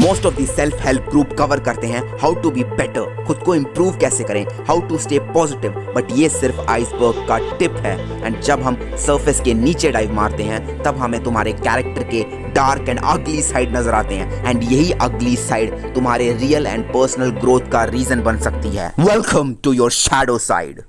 Most of the self help group cover करते हैं how to be better, खुद को इम्प्रूव कैसे करें, how to stay positive, but ये सिर्फ आइसबर्ग का टिप है। एंड जब हम सरफेस के नीचे डाइव मारते हैं तब हमें तुम्हारे कैरेक्टर के डार्क एंड अगली साइड नजर आते हैं, एंड यही अगली साइड तुम्हारे रियल एंड पर्सनल ग्रोथ का रीजन बन सकती है। Welcome to your shadow side.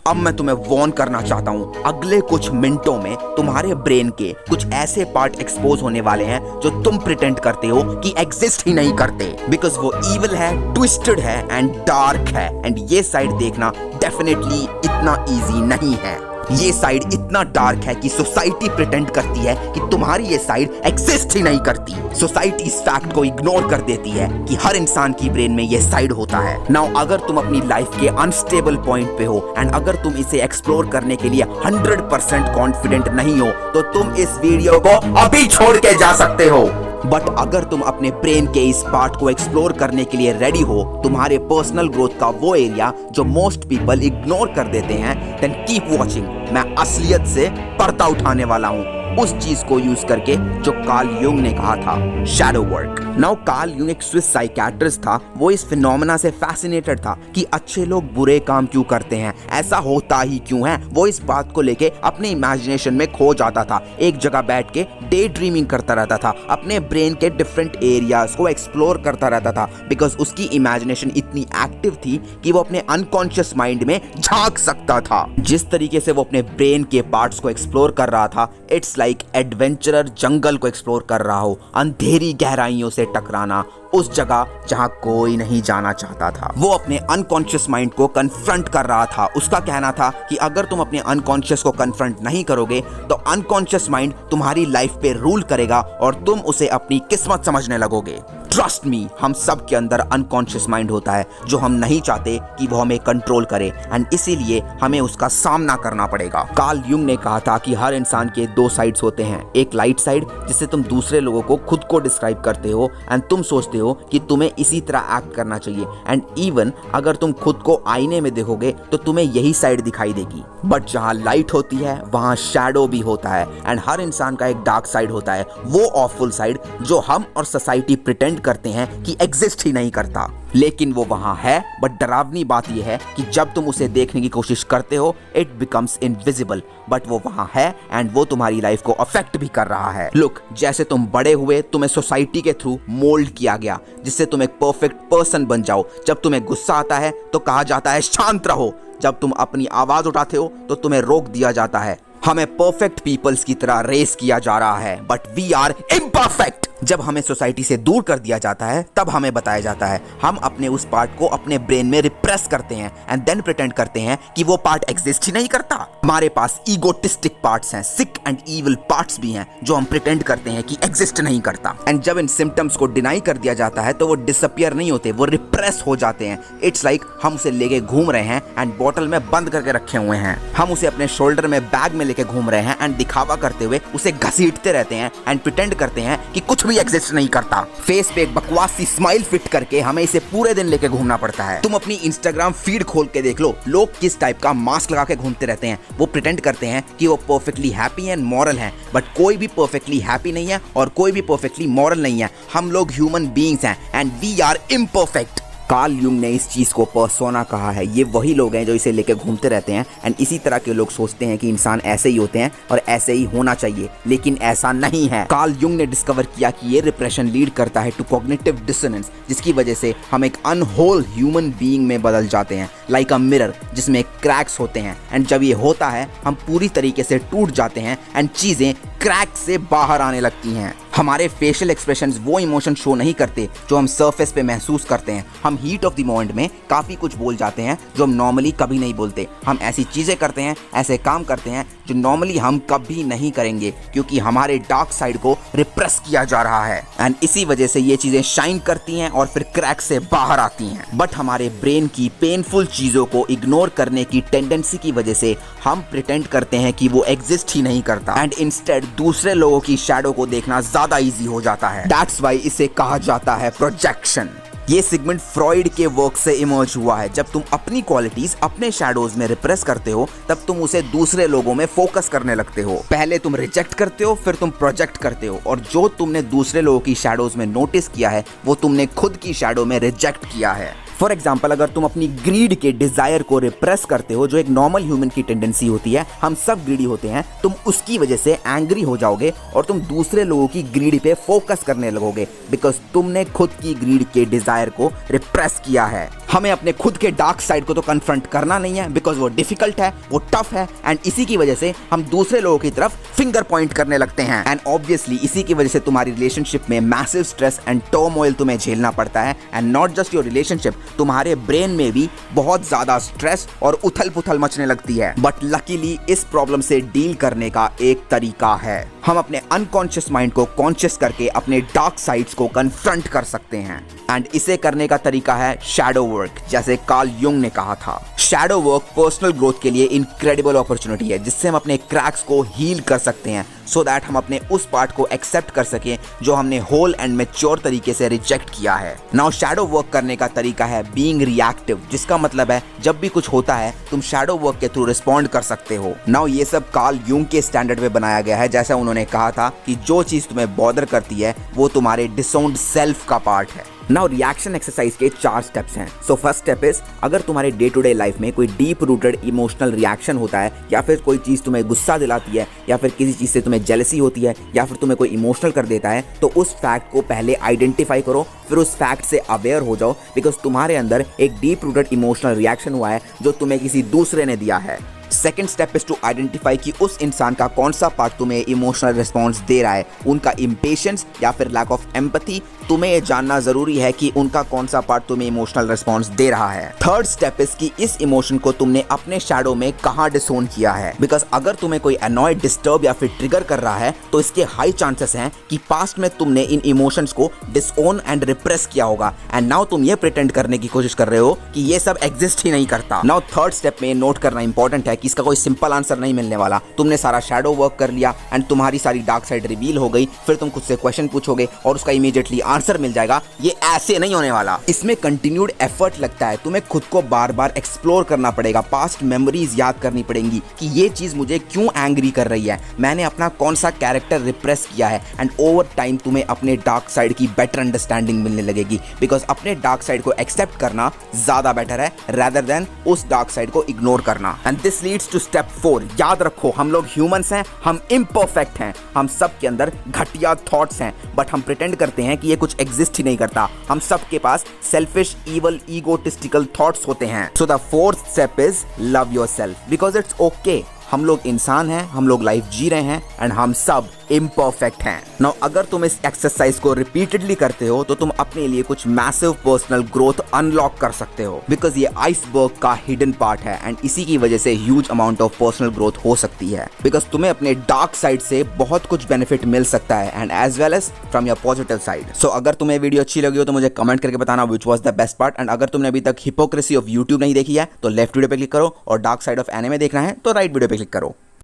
अब मैं तुम्हें वॉर्न करना चाहता हूं, अगले कुछ मिनटों में तुम्हारे ब्रेन के कुछ ऐसे पार्ट एक्सपोज होने वाले हैं जो तुम प्रिटेंड करते हो कि एग्जिस्ट ही नहीं करते, बिकॉज वो इविल है, ट्विस्टेड है एंड डार्क है। एंड ये साइड देखना डेफिनेटली इतना इजी नहीं है। ये साइड इतना डार्क है कि सोसाइटी प्रिटेंड करती है कि तुम्हारी ये साइड एग्जिस्ट ही नहीं करती। सोसाइटी इस फैक्ट को इग्नोर कर देती है कि हर इंसान की ब्रेन में ये साइड होता है। नाउ अगर तुम अपनी लाइफ के अनस्टेबल पॉइंट पे हो एंड अगर तुम इसे एक्सप्लोर करने के लिए 100% कॉन्फिडेंट नहीं हो तो तुम इस वीडियो को अभी छोड़ के जा सकते हो। बट अगर तुम अपने ब्रेन के इस पार्ट को एक्सप्लोर करने के लिए रेडी हो, तुम्हारे पर्सनल ग्रोथ का वो एरिया जो मोस्ट पीपल इग्नोर कर देते हैं, देन कीप वॉचिंग। मैं असलियत से पर्दा उठाने वाला हूं उस चीज को यूज करके जो कार्ल युंग ने कहा था, shadow work. Now Carl Jung एक स्विस साइकियाट्रिस्ट था। वो इस फिनोमेना से फैसिनेटेड था कि अच्छे लोग बुरे काम क्यों करते हैं, ऐसा होता ही क्यों है। वो इस बात को लेके अपने इमेजिनेशन में खो जाता था, एक जगह बैठ के डे ड्रीमिंग करता रहता था, अपने ब्रेन के डिफरेंट एरियाज को एक्सप्लोर करता रहता था, बिकॉज उसकी इमेजिनेशन इतनी एक्टिव थी कि वो अपने अनकॉन्शियस माइंड में झांक सकता था। जिस तरीके से वो अपने ब्रेन के पार्ट्स को एक्सप्लोर कर रहा था, इट्स लाइक एडवेंचरर जंगल को एक्सप्लोर कर रहा हो, अंधेरी गहराइयों से टकराना उस जगह जहां कोई नहीं जाना चाहता था। वो अपने अनकॉन्शियस माइंड को कन्फ्रंट कर रहा था। उसका कहना था कि अगर तुम अपने अनकॉन्शियस को कन्फ्रंट नहीं करोगे तो अनकॉन्शियस माइंड तुम्हारी लाइफ पे रूल करेगा और तुम उसे अपनी किस्मत समझने लगोगे। ट्रस्ट मी, हम सब के अंदर अनकॉन्शियस माइंड होता है जो हम नहीं चाहते कि वो हमें कंट्रोल करे, एंड इसीलिए हमें उसका सामना करना पड़ेगा। कार्ल युंग ने कहा था कि हर इंसान के दो साइड्स होते हैं, एक लाइट साइड जिससे तुम दूसरे लोगों को खुद को डिस्क्राइब करते हो एंड तुम सोचते हो कि तुम्हें इसी तरह एक्ट करना चाहिए, एंड इवन अगर तुम खुद को आईने में देखोगे तो तुम्हें यही साइड दिखाई देगी। बट जहां लाइट होती है वहां शैडो भी होता है, एंड हर इंसान का एक डार्क साइड होता है, वो ऑफुल साइड जो हम और सोसाइटी प्रिटेंड करते हैं कि एग्जिस्ट ही नहीं करता, लेकिन वो वहां है। बट डरावनी बात यह है कि जब तुम उसे देखने की कोशिश करते हो इट बिकम्स इनविजिबल, बट वो वहां है एंड वो तुम्हारी लाइफ को अफेक्ट भी कर रहा है। लुक, जैसे तुम बड़े हुए तुम्हें सोसाइटी के थ्रू मोल्ड किया गया जिससे तुम एक परफेक्ट पर्सन बन जाओ। जब तुम्हें गुस्सा आता है तो कहा जाता है शांत रहो, जब तुम अपनी आवाज उठाते हो तो तुम्हें रोक दिया जाता है। हमें परफेक्ट पीपल्स की तरह रेस किया जा रहा है, बट वी आर इम्परफेक्ट। जब हमें सोसाइटी से दूर कर दिया जाता है तब हमें बताया जाता है, हम अपने उस पार्ट को अपने ब्रेन में रिप्रेस करते हैं एंड देन प्रिटेंड करते हैं कि वो पार्ट एग्जिस्ट ही नहीं करता। हमारे पास ईगोटिस्टिक पार्ट्स हैं, सिक एंड इविल पार्ट्स भी हैं जो हम प्रिटेंड करते हैं कि एग्जिस्ट नहीं करता। एंड जब इन सिम्टम्स को डिनाई कर दिया जाता है तो वो डिसअपियर नहीं होते, वो रिप्रेस हो जाते हैं। इट्स लाइक हम उसे लेके घूम रहे हैं एंड बॉटल में बंद करके रखे हुए हैं। हम उसे अपने शोल्डर में बैग में लेके घूम रहे हैं एंड दिखावा करते हुए उसे घसीटते रहते हैं एंड प्रिटेंड करते हैं कि कुछ एग्जिस्ट नहीं करता। फेस पे एक बकवास सी स्माइल फिट करके हमें इसे पूरे दिन लेके घूमना पड़ता है। तुम अपनी इंस्टाग्राम फीड खोल के देख लो, लोग किस टाइप का मास्क लगा के घूमते रहते हैं। वो प्रिटेंड करते हैं कि वो परफेक्टली हैप्पी एंड मॉरल हैं, बट कोई भी परफेक्टली हैप्पी नहीं है और कोई भी परफेक्टली मॉरल नहीं है। हम लोग ह्यूमन बीइंग्स हैं and we are imperfect. Carl Jung ने इस चीज को पर्सोना कहा है। ये वही लोग हैं जो इसे लेके घूमते रहते हैं एंड इसी तरह के लोग सोचते हैं कि इंसान ऐसे ही होते हैं और ऐसे ही होना चाहिए, लेकिन ऐसा नहीं है। कार्ल युंग ने डिस्कवर किया कि ये रिप्रेशन लीड करता है टू कॉग्निटिव डिसोनेंस, जिसकी वजह से हम एक अनहोल ह्यूमन बीइंग में बदल जाते हैं, लाइक अ मिरर जिसमें क्रैक्स होते हैं। एंड जब ये होता है हम पूरी तरीके से टूट जाते हैं एंड चीजें क्रैक से बाहर आने लगती हैं। हमारे फेशियल एक्सप्रेशंस वो इमोशन शो नहीं करते जो हम सरफेस पे महसूस करते हैं। हम हीट ऑफ द मोमेंट में काफ़ी कुछ बोल जाते हैं जो हम नॉर्मली कभी नहीं बोलते। हम ऐसी चीज़ें करते हैं, ऐसे काम करते हैं जो नॉर्मली हम कभी नहीं करेंगे, क्योंकि हमारे डार्क साइड को रिप्रेस किया जा रहा है एंड इसी वजह से ये चीज़ें शाइन करती हैं और फिर क्रैक से बाहर आती हैं। बट हमारे ब्रेन की पेनफुल चीज़ों को इग्नोर करने की टेंडेंसी की वजह से हम प्रिटेंड करते हैं कि वो एग्जिस्ट ही नहीं करता एंड इंस्टेड दूसरे लोगों की शैडो को देखना ज्यादा इजी हो जाता है। दैट्स वाई इसे कहा जाता है प्रोजेक्शन। ये सिगमंड फ्रॉइड के वर्क से इमर्ज हुआ है। जब तुम अपनी क्वालिटीज अपने शैडोज में रिप्रेस करते हो तब तुम उसे दूसरे लोगों में फोकस करने लगते हो। पहले तुम रिजेक्ट करते हो, फिर तुम प्रोजेक्ट करते हो, और जो तुमने दूसरे लोगों की शैडोज में नोटिस किया है वो तुमने खुद की शैडो में रिजेक्ट किया है। फॉर एग्जाम्पल, अगर तुम अपनी ग्रीड के डिजायर को रिप्रेस करते हो, जो एक नॉर्मल ह्यूमन की टेंडेंसी होती है, हम सब ग्रीडी होते हैं, तुम उसकी वजह से एंग्री हो जाओगे और तुम दूसरे लोगों की ग्रीड पे फोकस करने लगोगे बिकॉज तुमने खुद की ग्रीड के डिजायर को रिप्रेस किया है। हमें अपने खुद के डार्क साइड को तो कन्फ्रंट करना नहीं है बिकॉज वो डिफिकल्ट है, वो टफ है, एंड इसी की वजह से हम दूसरे लोगों की तरफ फिंगर पॉइंट करने लगते हैं। एंड ऑब्वियसली इसी की वजह से तुम्हारी रिलेशनशिप में मैसिव स्ट्रेस एंड टर्मोइल तुम्हें झेलना पड़ता है। And not just your relationship, तुम्हारे ब्रेन में भी बहुत ज्यादा स्ट्रेस और उथल पुथल मचने लगती है। बट लकीली इस प्रॉब्लम से डील करने का एक तरीका है। हम अपने अनकॉन्शियस माइंड को कॉन्शियस करके अपने डार्क साइड्स को कन्फ्रंट कर सकते हैं, एंड इसे करने का तरीका है शैडो वर्क, जैसे कार्ल युंग ने कहा था। शैडो वर्क पर्सनल ग्रोथ के लिए इनक्रेडिबल अपॉर्चुनिटी है जिससे हम अपने क्रैक्स को हील कर सकते हैं सो दैट हम अपने उस पार्ट को एक्सेप्ट कर सकें जो हमने होल एंड मैच्योर तरीके से रिजेक्ट किया है। नाउ शैडो वर्क करने का तरीका है बीइंग रिएक्टिव, जिसका मतलब है जब भी कुछ होता है तुम शैडो वर्क के थ्रू रिस्पॉन्ड कर सकते हो। नाउ ये सब कार्ल युंग के स्टैंडर्ड में बनाया गया है, जैसा उन्होंने कहा था कि जो चीज तुम्हें बॉदर करती है वो तुम्हारे डिसोन्ड सेल्फ का पार्ट है। नाउ रिएक्शन एक्सरसाइज के 4 स्टेप्स हैं। सो फर्स्ट स्टेप इज, अगर तुम्हारे डे टू डे लाइफ में कोई डीप रूटेड इमोशनल रिएक्शन होता है, या फिर कोई चीज तुम्हें गुस्सा दिलाती है, या फिर किसी चीज से तुम्हें जेलसी होती है, या फिर तुम्हें कोई इमोशनल कर देता है, तो उस फैक्ट को पहले आइडेंटिफाई करो, फिर उस फैक्ट से अवेयर हो जाओ बिकॉज तुम्हारे अंदर एक डीप रूटेड इमोशनल रिएक्शन हुआ है जो तुम्हें किसी दूसरे ने दिया है। Second step is to identify कि उस इंसान का कौन सा पार्ट तुम्हें इमोशनल रिस्पॉन्स दे रहा है, उनका इम्पेशेंस या फिर लैक ऑफ एम्पैथी। तुम्हें ये जानना जरूरी है कि उनका कौन सा पार्ट तुम्हें इमोशनल रिस्पॉन्स दे रहा है। थर्ड स्टेप इज कि इस इमोशन को तुमने अपने शैडो में कहां डिसोन किया है, बिकॉज अगर तुम्हें कोई अनॉयड, डिस्टर्ब या फिर ट्रिगर कर रहा है तो इसके हाई चांसेस हैं कि पास्ट में तुमने इन इमोशंस को डिसओन एंड रिप्रेस किया होगा, एंड नाउ तुम ये प्रिटेंड करने की कोशिश कर रहे हो कि ये सब एग्जिस्ट ही नहीं करता। नाउ थर्ड स्टेप में नोट करना इंपॉर्टेंट है कि इसका कोई सिंपल आंसर नहीं मिलने वाला। तुमने सारा शैडो वर्क कर लिया एंड तुम्हारी सारी डार्क साइड रिवील हो गई, फिर तुम खुद से क्वेश्चन पूछोगे और उसका इमीडिएटली आंसर मिल जाएगा, ये ऐसे नहीं होने वाला। इसमें कंटिन्यूड एफर्ट लगता है, तुम्हें खुद को बार बार एक्सप्लोर करना पड़ेगा, पास्ट मेमोरीज याद करनी पड़ेंगी कि ये चीज मुझे क्यों एंग्री कर रही है, मैंने अपना कौन सा कैरेक्टर रिप्रेस किया है, एंड ओवर टाइम तुम्हें अपने डार्क साइड की बेटर अंडरस्टैंडिंग मिलने लगेगी बिकॉज अपने डार्क साइड को एक्सेप्ट करना ज्यादा बेटर है रादर देन उस डार्क साइड को इग्नोर करना। And this leads to step 4। याद रखो, हम लोग ह्यूमंस हैं, हम इम्परफेक्ट हैं, हम सब के अंदर घटिया थॉट्स हैं, बट हम प्रिटेंड करते हैं कि ये कुछ एग्जिस्ट ही नहीं करता। हम सब के पास सेल्फिश, इवल, ईगोटिस्टिकल थॉट्स होते हैं। So the fourth step is love yourself because it's okay. हम लोग इंसान हैं, हम लोग लाइफ जी रहे हैं, एंड हम सब इम्परफेक्ट हैं। नाउ अगर तुम इस एक्सरसाइज को रिपीटेडली करते हो तो तुम अपने लिए कुछ मैसिव पर्सनल ग्रोथ अनलॉक कर सकते हो बिकॉज ये आइसबर्ग का हिडन पार्ट है, एंड इसी की वजह से huge amount of personal growth हो सकती है बिकॉज तुम्हें अपने डार्क साइड से बहुत कुछ बेनिफिट मिल सकता है and as well as from your positive side. So अगर तुम्हें वीडियो अच्छी लगी हो तो मुझे कमेंट करके बताना which was the best part, and अगर तुमने अभी तक हिपोक्रेसी ऑफ यूट्यूब नहीं देखी है तो लेफ्ट वीडियो पे क्लिक करो, और डार्क साइड ऑफ एनिमे देखना है तो राइट वीडियो पे क्लिक करो।